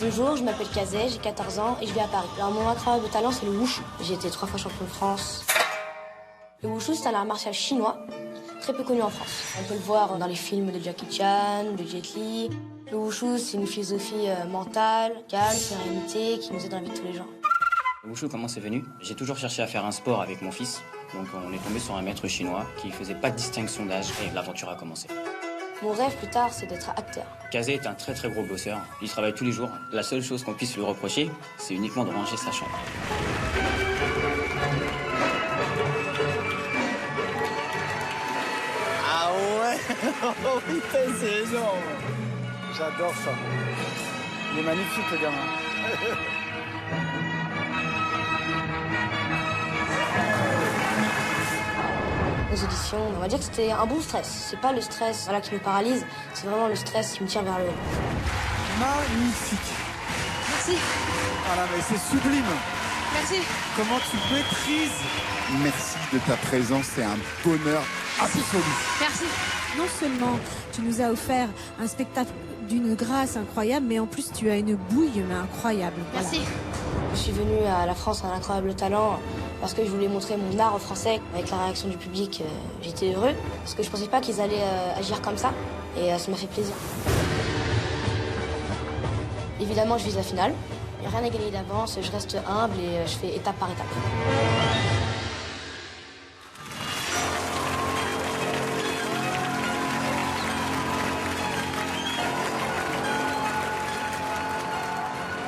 Bonjour, je m'appelle Kazé, j'ai 14 ans et je vis à Paris. Alors mon incroyable talent, c'est le wushu. J'ai été 3 fois champion de France. Le wushu, c'est un art martial chinois, très peu connu en France. On peut le voir dans les films de Jackie Chan, de Jet Li. Le wushu, c'est une philosophie mentale, calme, sérénité, qui nous aide dans la vie de tous les jours. Le wushu, comment c'est venu? J'ai toujours cherché à faire un sport avec mon fils. Donc on est tombé sur un maître chinois qui faisait pas de distinction d'âge et l'aventure a commencé. Mon rêve plus tard, c'est d'être acteur. Kazé est un très très gros bosseur. Il travaille tous les jours. La seule chose qu'on puisse lui reprocher, c'est uniquement de ranger sa chambre. Ah ouais. Oh putain, c'est énorme. J'adore ça. Il est magnifique, le gamin. Les auditions, on va dire que c'était un bon stress. C'est pas le stress qui me paralyse, c'est vraiment le stress qui me tire vers le haut. Magnifique. Merci. Voilà, mais c'est sublime. Merci. Comment tu maîtrises. Merci de ta présence, c'est un bonheur absolu. Merci. Non seulement tu nous as offert un spectacle d'une grâce incroyable, mais en plus tu as une bouille mais incroyable. Voilà. Merci. Je suis venue à la France un incroyable talent parce que je voulais montrer mon art en français. Avec la réaction du public, j'étais heureux parce que je pensais pas qu'ils allaient agir comme ça et ça m'a fait plaisir. Évidemment, je vise la finale. Il n'y a rien à gagner d'avance, je reste humble et je fais étape par étape.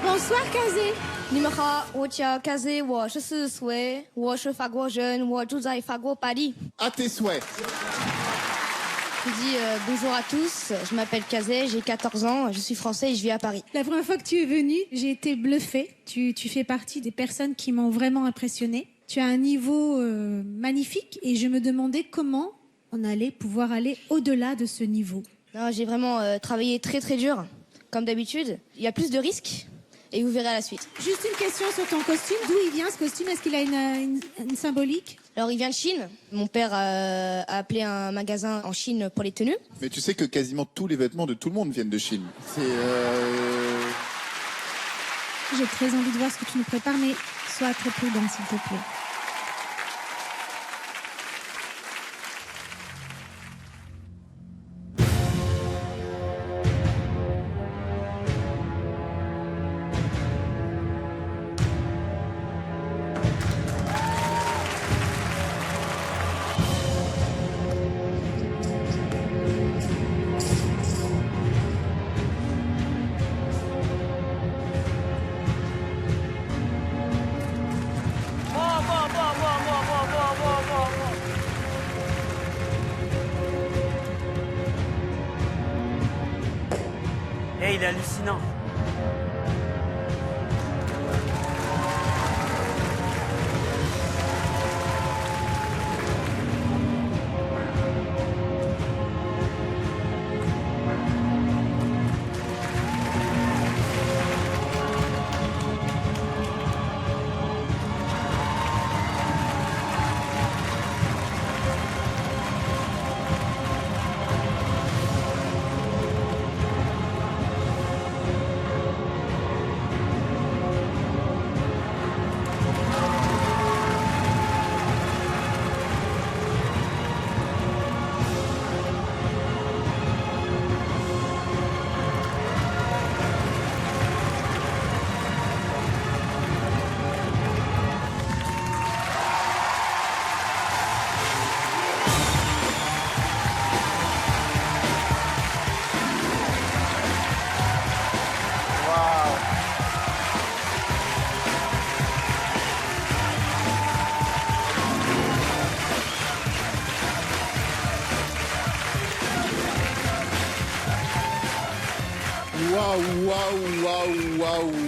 Bonsoir, Kazé. 你们好，我叫 Kazé， 我14岁，我是法国人，我住在法国巴黎。 À tes souhaits. Je dis bonjour à tous, je m'appelle Kazé, j'ai 14 ans, je suis français et je vis à Paris. La première fois que tu es venu, j'ai été bluffée. Tu fais partie des personnes qui m'ont vraiment impressionnée. Tu as un niveau magnifique et je me demandais comment on allait pouvoir aller au-delà de ce niveau. Non, j'ai vraiment travaillé très très dur, comme d'habitude. Il y a plus de risques et vous verrez à la suite. Juste une question sur ton costume. D'où il vient ce costume? Est-ce qu'il a une symbolique? Alors il vient de Chine. Mon père a appelé un magasin en Chine pour les tenues. Mais tu sais que quasiment tous les vêtements de tout le monde viennent de Chine. J'ai très envie de voir ce que tu nous prépares, mais sois très prudent, s'il te plaît. Hey, il est hallucinant.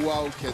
Waouh, Kazé.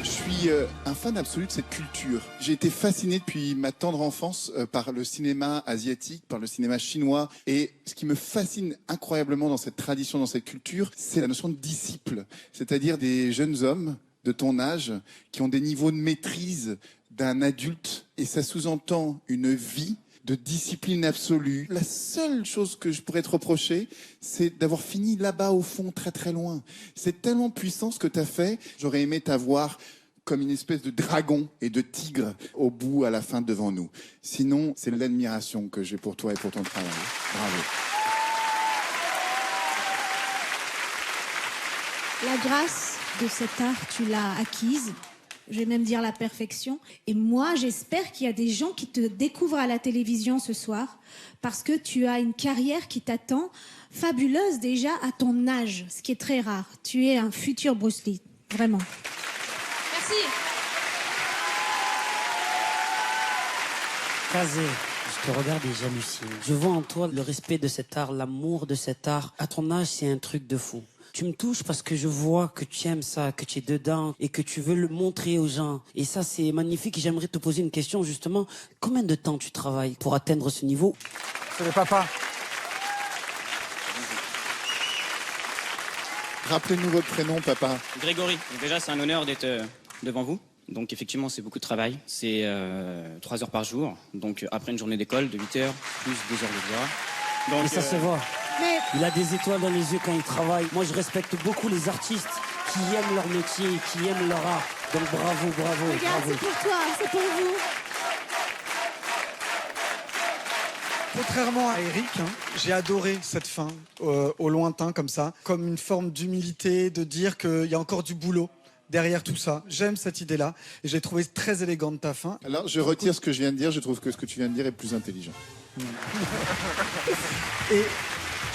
Je suis un fan absolu de cette culture. J'ai été fasciné depuis ma tendre enfance par le cinéma asiatique, par le cinéma chinois. Et ce qui me fascine incroyablement dans cette tradition, dans cette culture, c'est la notion de disciple. C'est-à-dire des jeunes hommes de ton âge qui ont des niveaux de maîtrise d'un adulte. Et ça sous-entend une vie de discipline absolue. La seule chose que je pourrais te reprocher, c'est d'avoir fini là-bas au fond, très très loin. C'est tellement puissant ce que tu as fait. J'aurais aimé t'avoir comme une espèce de dragon et de tigre au bout, à la fin, devant nous. Sinon, c'est l'admiration que j'ai pour toi et pour ton travail. Bravo. La grâce de cet art, tu l'as acquise. Je vais même dire la perfection. Et moi, j'espère qu'il y a des gens qui te découvrent à la télévision ce soir parce que tu as une carrière qui t'attend fabuleuse déjà à ton âge, ce qui est très rare. Tu es un futur Bruce Lee, vraiment. Merci. Kazé, je te regarde et j'hallucine. Je vois en toi le respect de cet art, l'amour de cet art. À ton âge, c'est un truc de fou. Tu me touches parce que je vois que tu aimes ça, que tu es dedans et que tu veux le montrer aux gens. Et ça, c'est magnifique. J'aimerais te poser une question, justement. Combien de temps tu travailles pour atteindre ce niveau? C'est le papa. Rappelez-nous votre prénom, papa. Grégory, donc déjà c'est un honneur d'être devant vous. Donc effectivement c'est beaucoup de travail, c'est 3 heures par jour. Donc après une journée d'école de 8 heures, plus 2 heures de devoir. Donc, Et ça se voit. Mais Il a des étoiles dans les yeux quand il travaille. Moi, je respecte beaucoup les artistes qui aiment leur métier, qui aiment leur art. Donc bravo, bravo, regarde, bravo. c'est pour toi, c'est pour vous. Contrairement à Eric, j'ai adoré cette fin au lointain comme ça, comme une forme d'humilité, de dire qu'il y a encore du boulot derrière tout ça. J'aime cette idée-là et j'ai trouvé très élégante ta fin. Alors, je retire ce que je viens de dire. Je trouve que ce que tu viens de dire est plus intelligent. Et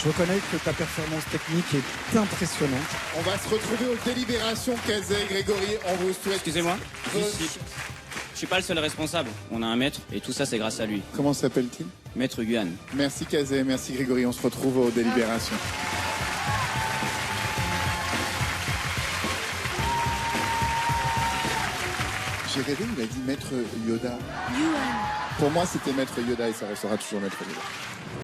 je reconnais que ta performance technique est impressionnante. On va se retrouver aux délibérations, Kazé, Grégory. On vous souhaite... excusez-moi, je suis pas le seul responsable. On a un maître et tout ça c'est grâce à lui. Comment s'appelle-t-il? Maître Guan. Merci, Kazé. Merci, Grégory. On se retrouve aux délibérations. J'ai rêvé, il a dit Maître Yoda. Pour moi, c'était Maître Yoda et ça restera toujours Maître Yoda.